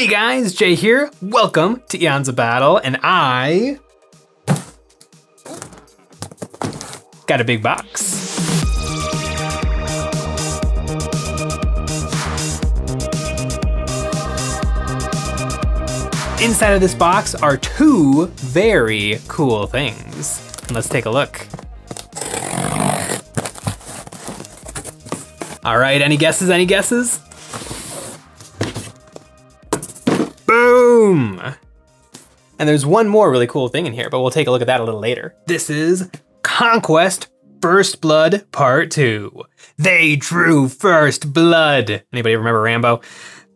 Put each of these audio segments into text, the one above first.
Hey guys, Jay here. Welcome to Eons of Battle, and I got a big box. Inside of this box are two very cool things. Let's take a look. All right, any guesses, any guesses? Boom! And there's one more really cool thing in here, but we'll take a look at that a little later. This is Conquest First Blood Part 2. They drew first blood. Anybody remember Rambo?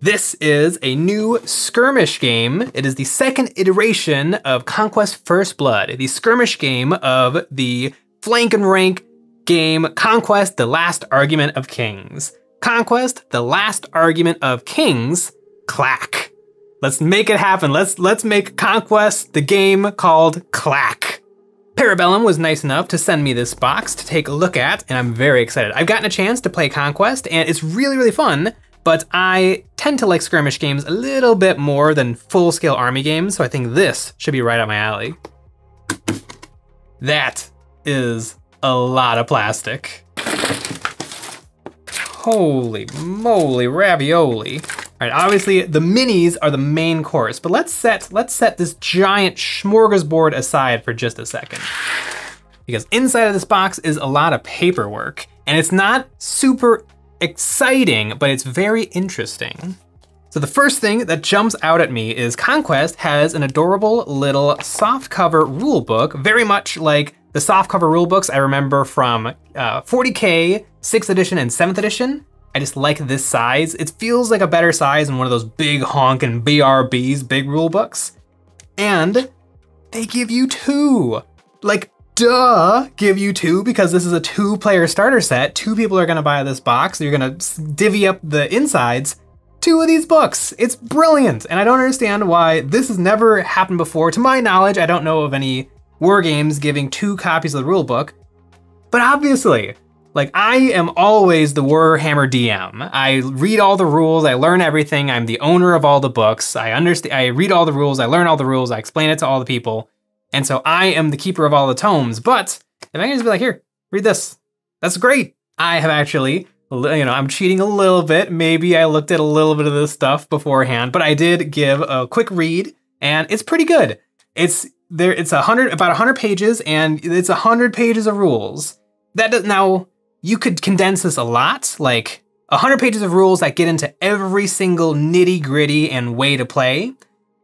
This is a new skirmish game. It is the second iteration of Conquest First Blood, the skirmish game of the flank and rank game Conquest: The Last Argument of Kings. Conquest: The Last Argument of Kings, Clack. Let's make it happen. Let's make Conquest the game called Clack. Parabellum was nice enough to send me this box to take a look at, and I'm very excited. I've gotten a chance to play Conquest, and it's really, really fun, but I tend to like skirmish games a little bit more than full-scale army games, so I think this should be right up my alley. That is a lot of plastic. Holy moly ravioli. All right, obviously the minis are the main course, but let's set this giant smorgasbord aside for just a second. Because inside of this box is a lot of paperwork, and it's not super exciting, but it's very interesting. So the first thing that jumps out at me is Conquest has an adorable little softcover rule book, very much like the softcover rule books I remember from 40K, 6th edition, and 7th edition. I just like this size. It feels like a better size than one of those big honkin' BRBs, big rule books. And they give you two. Like, duh, give you two, because this is a 2-player starter set. 2 people are gonna buy this box. You're gonna divvy up the insides. 2 of these books. It's brilliant. And I don't understand why this has never happened before. To my knowledge, I don't know of any war games giving 2 copies of the rule book. But obviously, like, I am always the Warhammer DM. I read all the rules, I learn everything, I'm the owner of all the books, I read all the rules, I learn all the rules, I explain it to all the people, and so I am the keeper of all the tomes. But if I can just be like, here, read this, that's great. I have actually, I'm cheating a little bit, maybe I looked at a little bit of this stuff beforehand, but I did give a quick read, and it's pretty good. It's about 100 pages, and it's 100 pages of rules. Now, you could condense this a lot, like 100 pages of rules that get into every single nitty gritty and way to play,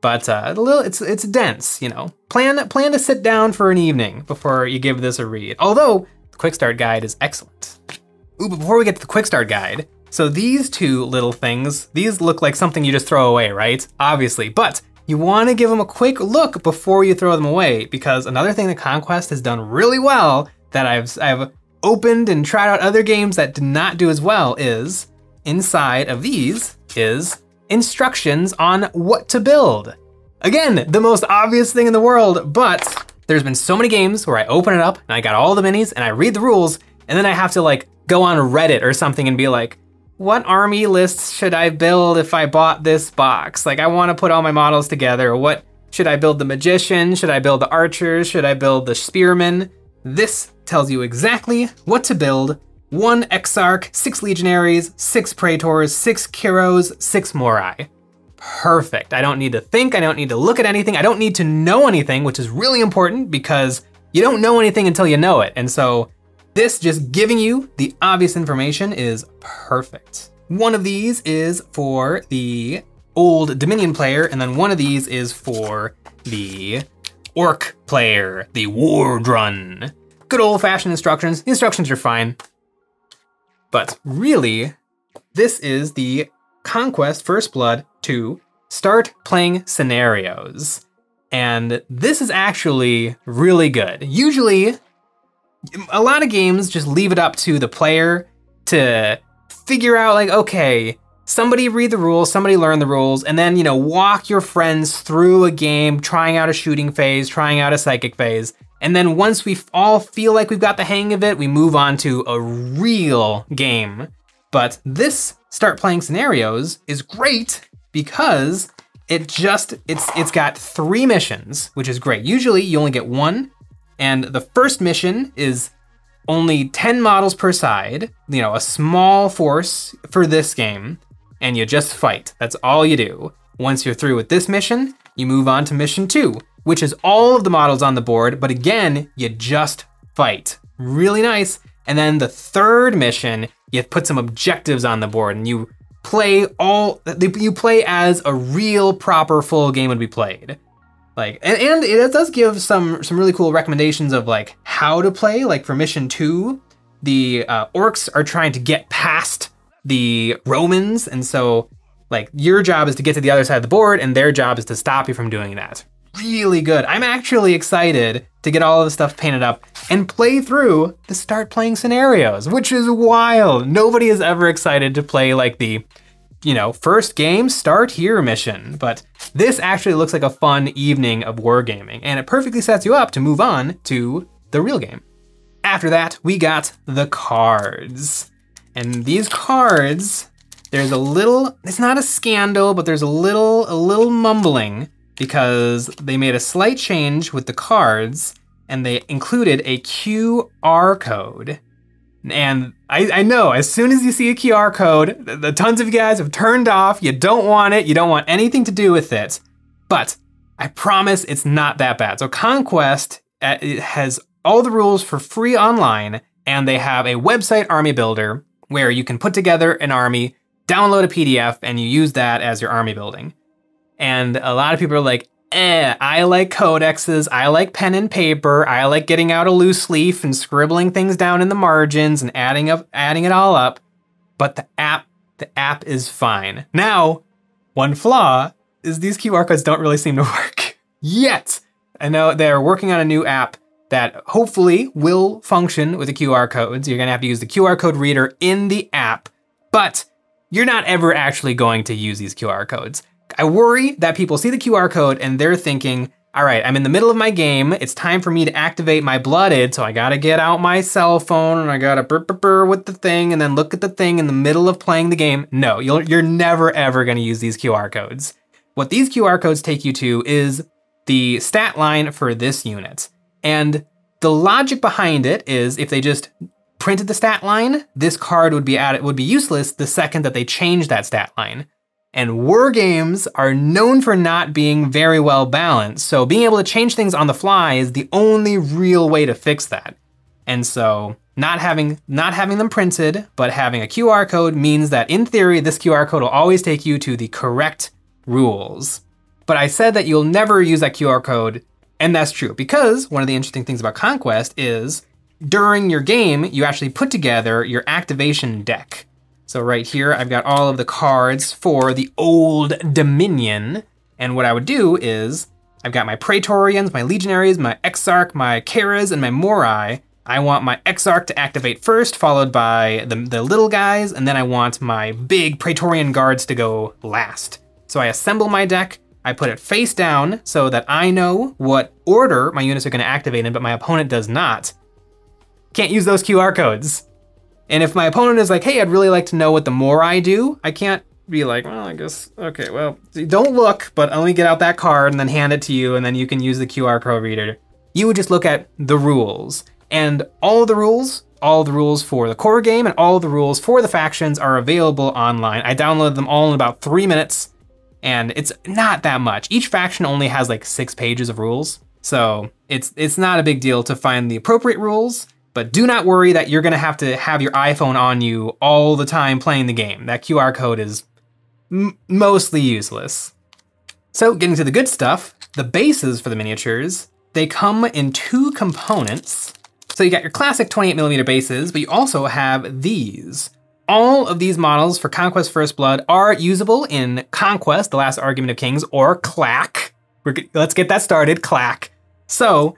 but it's dense, you know. Plan to sit down for an evening before you give this a read. Although the quick start guide is excellent. Ooh, but before we get to the quick start guide, so these 2 little things, these look like something you just throw away, right? Obviously, but you want to give them a quick look before you throw them away, because another thing that Conquest has done really well that I've opened and tried out other games that did not do as well is, inside of these is instructions on what to build. Again, the most obvious thing in the world, but there's been so many games where I open it up and I got all the minis and I read the rules, and then I have to like go on Reddit or something and be like, what army lists should I build if I bought this box? Like, I want to put all my models together. What should I build? The magician? Should I build the archers? Should I build the spearmen? This tells you exactly what to build. 1 Exarch, 6 Legionaries, 6 Praetors, 6 Kiros, 6 Morai. Perfect. I don't need to think, I don't need to look at anything, I don't need to know anything, which is really important because you don't know anything until you know it. And so this just giving you the obvious information is perfect. One of these is for the old Dominion player, and then one of these is for the Orc player, the Wardrun. Good old-fashioned instructions. The instructions are fine. But really, this is the Conquest First Blood 2 Start Playing Scenarios. And this is actually really good. Usually, a lot of games just leave it up to the player to figure out, like, okay, somebody read the rules, somebody learn the rules, and then, walk your friends through a game, trying out a shooting phase, trying out a psychic phase. And then once we all feel like we've got the hang of it, we move on to a real game. But this Start Playing Scenarios is great because it's got 3 missions, which is great. Usually you only get 1, and the first mission is only 10 models per side, you know, a small force for this game, and you just fight. That's all you do. Once you're through with this mission, you move on to mission 2, which is all of the models on the board, but again, you just fight. Really nice. And then the third mission, you put some objectives on the board and you play as a real proper full game would be played. Like, and it does give some really cool recommendations of like how to play. Like for mission 2, the orcs are trying to get past the Romans. And so like your job is to get to the other side of the board and their job is to stop you from doing that. Really good. I'm actually excited to get all of the stuff painted up and play through the start playing scenarios, which is wild. Nobody is ever excited to play like the, you know, first game start here mission, but this actually looks like a fun evening of wargaming, and it perfectly sets you up to move on to the real game. After that, we got the cards. And these cards, there's a little, it's not a scandal, but there's a little mumbling because they made a slight change with the cards and they included a QR code. And I know, as soon as you see a QR code, the tons of you guys have turned off, you don't want it, you don't want anything to do with it. But I promise it's not that bad. So Conquest, it has all the rules for free online, and they have a website army builder where you can put together an army, download a PDF, and you use that as your army building. And a lot of people are like, I like codexes, I like pen and paper, I like getting out a loose leaf and scribbling things down in the margins and adding it all up. But the app is fine. Now, one flaw is these QR codes don't really seem to work yet. I know they're working on a new app that hopefully will function with the QR codes. You're gonna have to use the QR code reader in the app, but you're not ever actually going to use these QR codes. I worry that people see the QR code and they're thinking, all right, I'm in the middle of my game. It's time for me to activate my Blooded, so I gotta get out my cell phone and I gotta burr with the thing and then look at the thing in the middle of playing the game. No, you're never ever gonna use these QR codes. What these QR codes take you to is the stat line for this unit. And the logic behind it is if they just printed the stat line, this card would be useless the second that they change that stat line. And war games are known for not being very well balanced, so being able to change things on the fly is the only real way to fix that. And so not having them printed, but having a QR code means that in theory, this QR code will always take you to the correct rules. But I said that you'll never use that QR code, and that's true, because one of the interesting things about Conquest is during your game, you actually put together your activation deck. So right here, I've got all of the cards for the Old Dominion. And what I would do is, I've got my Praetorians, my Legionaries, my Exarch, my Caras, and my Morai. I want my Exarch to activate first, followed by the little guys, and then I want my big Praetorian guards to go last. So I assemble my deck, I put it face down so that I know what order my units are gonna activate in, but my opponent does not. Can't use those QR codes. And if my opponent is like, hey, I'd really like to know what the Morai do, I can't be like, well, I guess, okay, well, don't look, but let me get out that card and then hand it to you, and then you can use the QR code reader. You would just look at the rules. And all the rules for the core game and all the rules for the factions are available online. I downloaded them all in about 3 minutes, and it's not that much. Each faction only has like 6 pages of rules. So it's not a big deal to find the appropriate rules. But do not worry that you're gonna have to have your iPhone on you all the time playing the game. That QR code is mostly useless. So getting to the good stuff, the bases for the miniatures, they come in 2 components. So you got your classic 28mm bases, but you also have these. All of these models for Conquest First Blood are usable in Conquest, The Last Argument of Kings, or CLAC. Let's get that started, CLAC. So,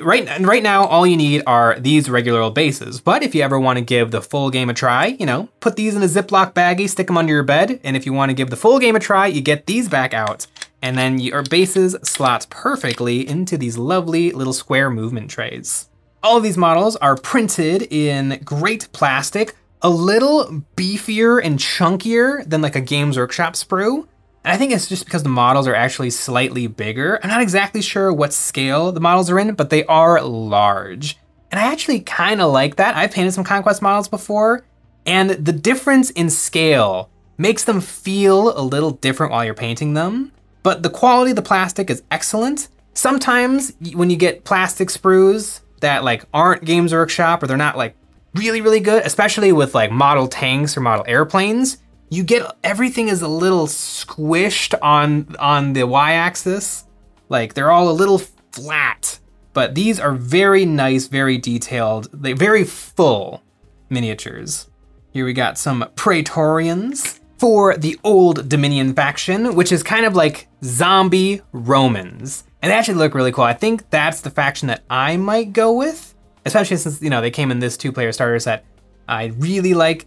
right now, all you need are these regular old bases. But if you ever want to give the full game a try, you know, put these in a Ziploc baggie, stick them under your bed. And if you want to give the full game a try, you get these back out. And then your bases slot perfectly into these lovely little square movement trays. All of these models are printed in great plastic, a little beefier and chunkier than like a Games Workshop sprue. And I think it's just because the models are actually slightly bigger. I'm not exactly sure what scale the models are in, but they are large. And I actually kind of like that. I've painted some Conquest models before, and the difference in scale makes them feel a little different while you're painting them. But the quality of the plastic is excellent. Sometimes when you get plastic sprues that like aren't Games Workshop, or they're not like really, really good, especially with like model tanks or model airplanes, you get everything is a little squished on the y-axis. Like they're all a little flat, but these are very nice, very detailed, very full miniatures. Here we got some Praetorians for the Old Dominion faction, which is kind of like zombie Romans. And they actually look really cool. I think that's the faction that I might go with, especially since, you know, they came in this 2-player starter set. I really like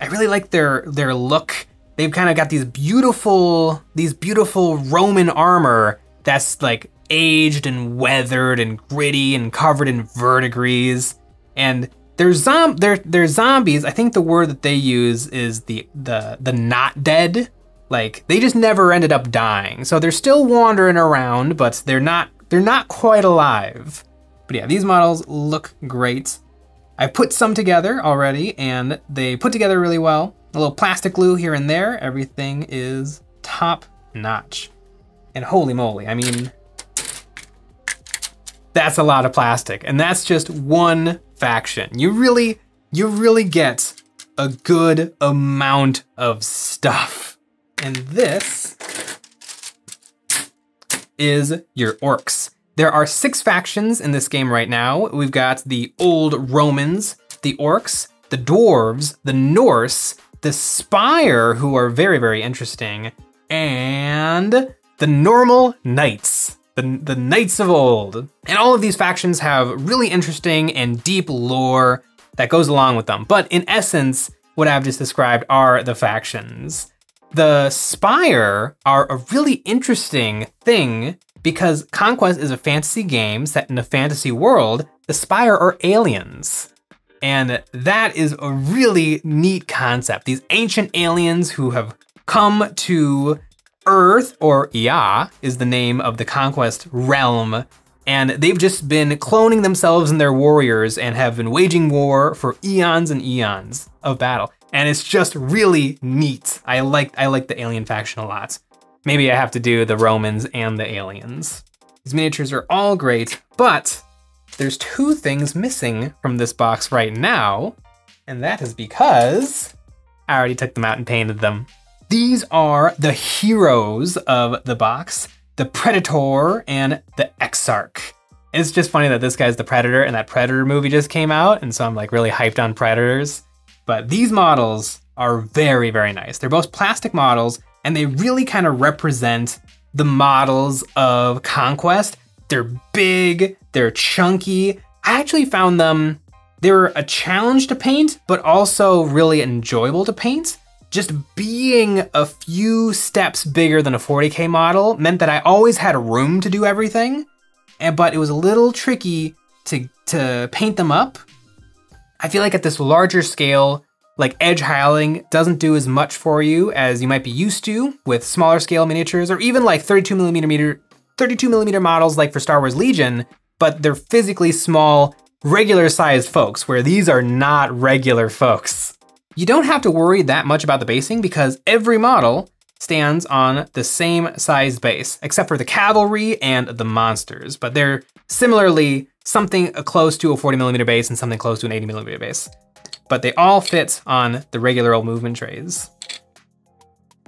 their look. They've kind of got these beautiful Roman armor that's like aged and weathered and gritty and covered in verdigris. And they're zombies. I think the word that they use is the not dead. Like they just never ended up dying. So they're still wandering around, but they're not quite alive. But yeah, these models look great. I put some together already and they put together really well. A little plastic glue here and there. Everything is top notch. And holy moly, I mean, that's a lot of plastic, and that's just one faction. You really get a good amount of stuff. And this is your orcs. There are 6 factions in this game right now. We've got the old Romans, the orcs, the dwarves, the Norse, the Spire, who are very, very interesting, and the normal knights. The knights of old. And all of these factions have really interesting and deep lore that goes along with them. But in essence, what I've just described are the factions. The Spire are a really interesting thing because Conquest is a fantasy game set in a fantasy world. The Spire are aliens. And that is a really neat concept. These ancient aliens who have come to Earth, or Ea is the name of the Conquest realm, and they've just been cloning themselves and their warriors and have been waging war for eons and eons of battle. And it's just really neat. I like the alien faction a lot. Maybe I have to do the Romans and the aliens. These miniatures are all great, but there's 2 things missing from this box right now, and that is because I already took them out and painted them. These are the heroes of the box, the Predator and the Exarch. It's just funny that this guy's the Predator and that Predator movie just came out, and so I'm like really hyped on Predators. But these models are very, very nice. They're both plastic models, and they really kind of represent the models of Conquest. They're big, they're chunky. I actually found them, they were a challenge to paint, but also really enjoyable to paint. Just being a few steps bigger than a 40K model meant that I always had room to do everything, but it was a little tricky to paint them up. I feel like at this larger scale, like edge highlighting doesn't do as much for you as you might be used to with smaller scale miniatures, or even like 32 millimeter models like for Star Wars Legion, but they're physically small, regular sized folks, where these are not regular folks. You don't have to worry that much about the basing because every model stands on the same size base, except for the cavalry and the monsters, but they're similarly something close to a 40 millimeter base and something close to an 80 millimeter base. But they all fit on the regular old movement trays.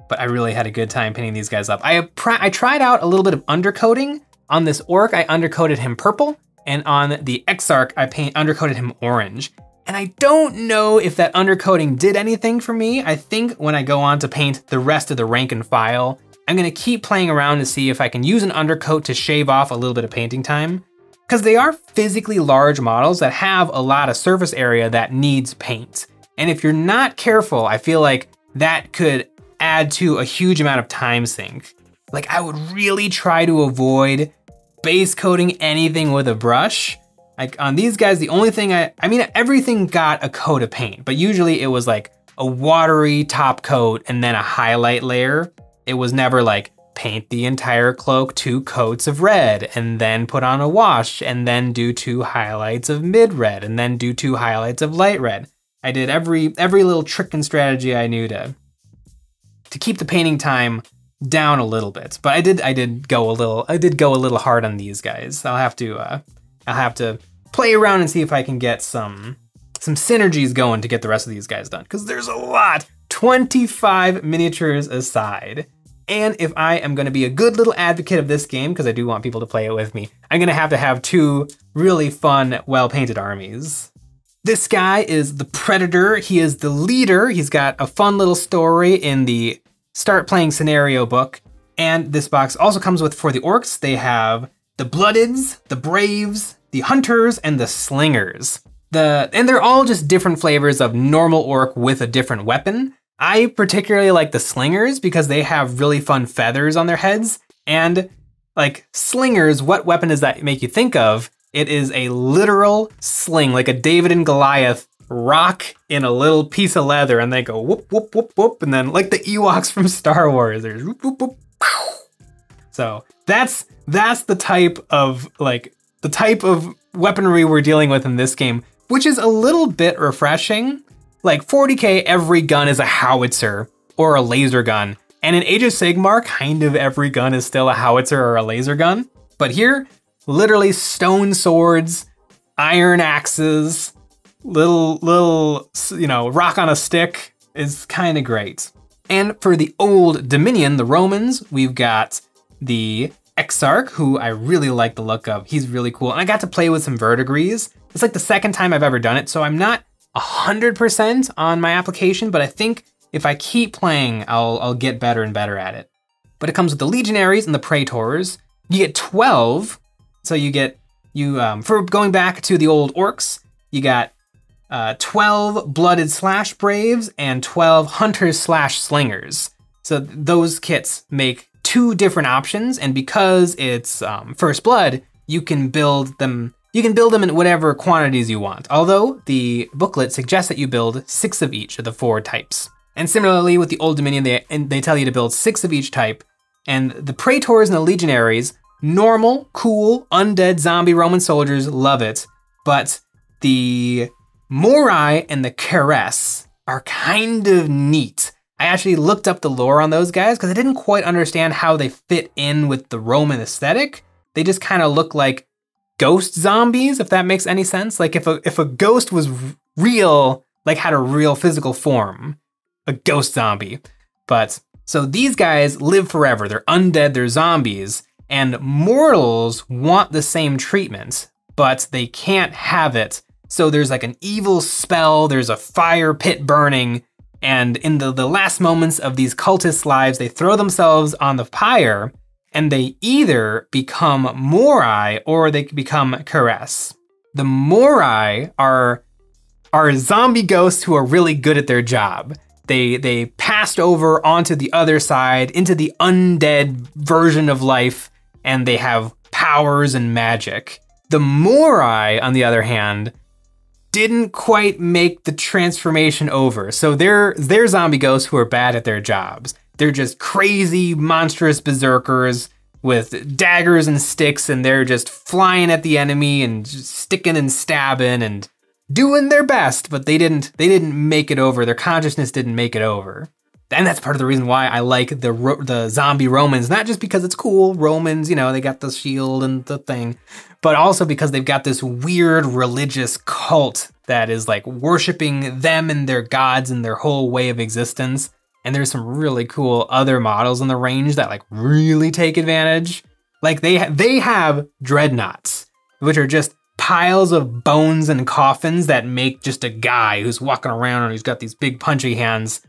But I really had a good time painting these guys up. I tried out a little bit of undercoating. On this orc, I undercoated him purple, and on the Exarch, I undercoated him orange. And I don't know if that undercoating did anything for me. I think when I go on to paint the rest of the rank and file, I'm gonna keep playing around to see if I can use an undercoat to shave off a little bit of painting time. Because they are physically large models that have a lot of surface area that needs paint. And if you're not careful, I feel like that could add to a huge amount of time sink. Like I would really try to avoid base coating anything with a brush. Like on these guys, the only thing I mean, everything got a coat of paint, but usually it was like a watery top coat and then a highlight layer. It was never like paint the entire cloak 2 coats of red, and then put on a wash, and then do 2 highlights of mid red, and then do 2 highlights of light red. I did every little trick and strategy I knew to keep the painting time down a little bit. But I did go a little hard on these guys. I'll have to play around and see if I can get some synergies going to get the rest of these guys done, because there's a lot. 25 miniatures aside. And if I am gonna be a good little advocate of this game, because I do want people to play it with me, I'm gonna have to have 2 really fun, well-painted armies. This guy is the Predator. He is the leader. He's got a fun little story in the Start Playing Scenario book. And this box also comes with, for the orcs, they have the Bloodeds, the Braves, the Hunters, and the Slingers. And they're all just different flavors of normal orc with a different weapon. I particularly like the Slingers because they have really fun feathers on their heads. And like Slingers, what weapon does that make you think of? It is a literal sling, like a David and Goliath rock in a little piece of leather, and they go whoop, whoop, whoop, whoop, and then like the Ewoks from Star Wars, there's whoop, whoop, whoop, pow. So that's the type of weaponry we're dealing with in this game, which is a little bit refreshing. Like 40K, every gun is a howitzer or a laser gun. And in Age of Sigmar, kind of every gun is still a howitzer or a laser gun. But here, literally stone swords, iron axes, little, you know, rock on a stick is kind of great. And for the Old Dominion, the Romans, we've got the Exarch, who I really like the look of. He's really cool. And I got to play with some verdigris. It's like the second time I've ever done it, so I'm not 100% on my application, but I think if I keep playing, I'll get better and better at it. But it comes with the Legionaries and the Praetors. You get 12, so for going back to the old orcs, you got 12 Blooded / Braves and 12 Hunters / Slingers. So those kits make 2 different options, and because it's First Blood, you can build them in whatever quantities you want. Although the booklet suggests that you build 6 of each of the 4 types. And similarly with the Old Dominion, they tell you to build 6 of each type. And the Praetors and the Legionaries, normal, cool, undead zombie Roman soldiers, love it. But the Morai and the Caress are kind of neat. I actually looked up the lore on those guys because I didn't quite understand how they fit in with the Roman aesthetic. They just kind of look like ghost zombies, if that makes any sense. Like if a ghost was real, like had a real physical form, a ghost zombie. But so these guys live forever. They're undead, they're zombies, and mortals want the same treatment, but they can't have it. So there's like an evil spell, there's a fire pit burning, and in the last moments of these cultists' lives, they throw themselves on the pyre, and they either become Morai or they become Caress. The Morai are zombie ghosts who are really good at their job. They passed over onto the other side, into the undead version of life, and they have powers and magic. The Morai, on the other hand, didn't quite make the transformation over. So they're zombie ghosts who are bad at their jobs. They're just crazy, monstrous berserkers with daggers and sticks, and they're just flying at the enemy and just sticking and stabbing and doing their best, but they didn't make it over. Their consciousness didn't make it over. And that's part of the reason why I like the zombie Romans, not just because it's cool. Romans, you know, they got the shield and the thing, but also because they've got this weird religious cult that is like worshiping them and their gods and their whole way of existence. And there's some really cool other models in the range that like really take advantage. Like they have dreadnoughts, which are just piles of bones and coffins that make just a guy who's walking around and who's got these big punchy hands.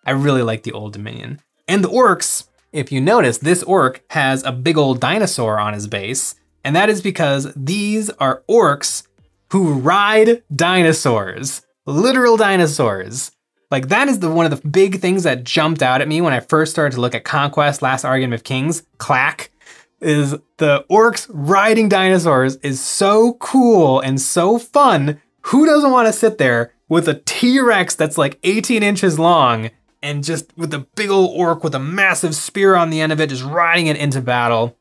I really like the Old Dominion. And the orcs, if you notice, this orc has a big old dinosaur on his base, and that is because these are orcs who ride dinosaurs, literal dinosaurs. Like that is one of the big things that jumped out at me when I first started to look at Conquest, Last Argument of Kings, Clack, is the orcs riding dinosaurs is so cool and so fun. Who doesn't want to sit there with a T-Rex that's like 18 inches long and just with the big old orc with a massive spear on the end of it, just riding it into battle.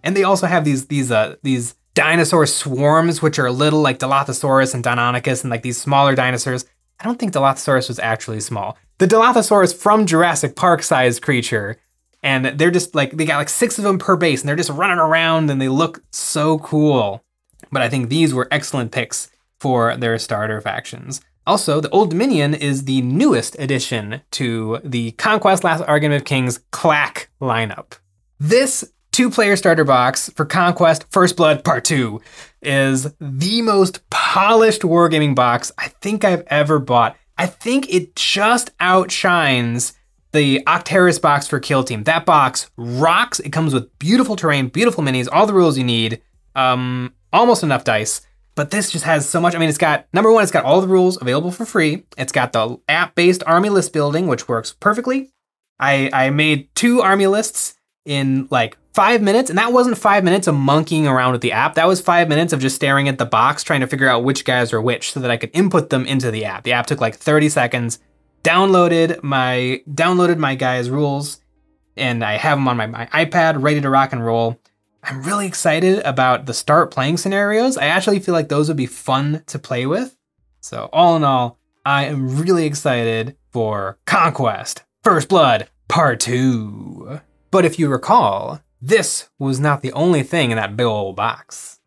And they also have these dinosaur swarms, which are little, like Dilophosaurus and Deinonychus, and like these smaller dinosaurs. I don't think Dilophosaurus was actually small. The Dilophosaurus from Jurassic Park sized creature. And they're just like, they got like 6 of them per base, and they're just running around and they look so cool. But I think these were excellent picks for their starter factions. Also, the Old Dominion is the newest addition to the Conquest Last Argument of Kings Clack lineup. This 2-player starter box for Conquest First Blood Part 2 is the most polished wargaming box I think I've ever bought. I think it just outshines the Octeris box for Kill Team. That box rocks. It comes with beautiful terrain, beautiful minis, all the rules you need, almost enough dice. But this just has so much. I mean, it's got, number one, it's got all the rules available for free. It's got the app-based army list building, which works perfectly. I made 2 army lists in like 5 minutes, and that wasn't 5 minutes of monkeying around with the app. That was 5 minutes of just staring at the box, trying to figure out which guys are which so that I could input them into the app. The app took like 30 seconds, downloaded my guys' rules, and I have them on my iPad ready to rock and roll. I'm really excited about the start playing scenarios. I actually feel like those would be fun to play with. So all in all, I am really excited for Conquest First Blood Part 2. But if you recall, this was not the only thing in that big old box.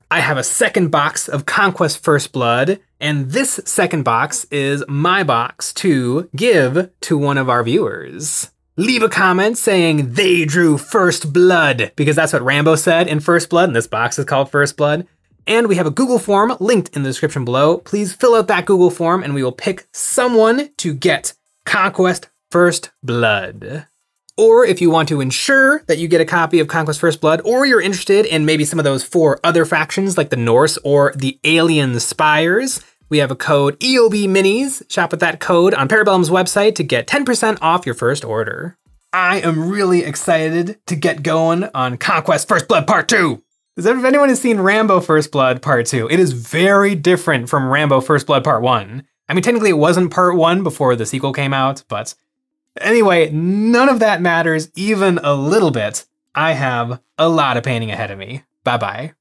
I have a second box of Conquest First Blood, and this second box is my box to give to one of our viewers. Leave a comment saying they drew First Blood, because that's what Rambo said in First Blood, and this box is called First Blood. And we have a Google form linked in the description below. Please fill out that Google form and we will pick someone to get Conquest First Blood. Or if you want to ensure that you get a copy of Conquest First Blood, or you're interested in maybe some of those 4 other factions like the Norse or the Alien Spires, we have a code EOB Minis. Shop with that code on Parabellum's website to get 10% off your first order. I am really excited to get going on Conquest First Blood Part 2. If anyone has seen Rambo First Blood Part 2, it is very different from Rambo First Blood Part 1. I mean, technically it wasn't Part 1 before the sequel came out, but anyway, none of that matters even a little bit. I have a lot of painting ahead of me. Bye-bye.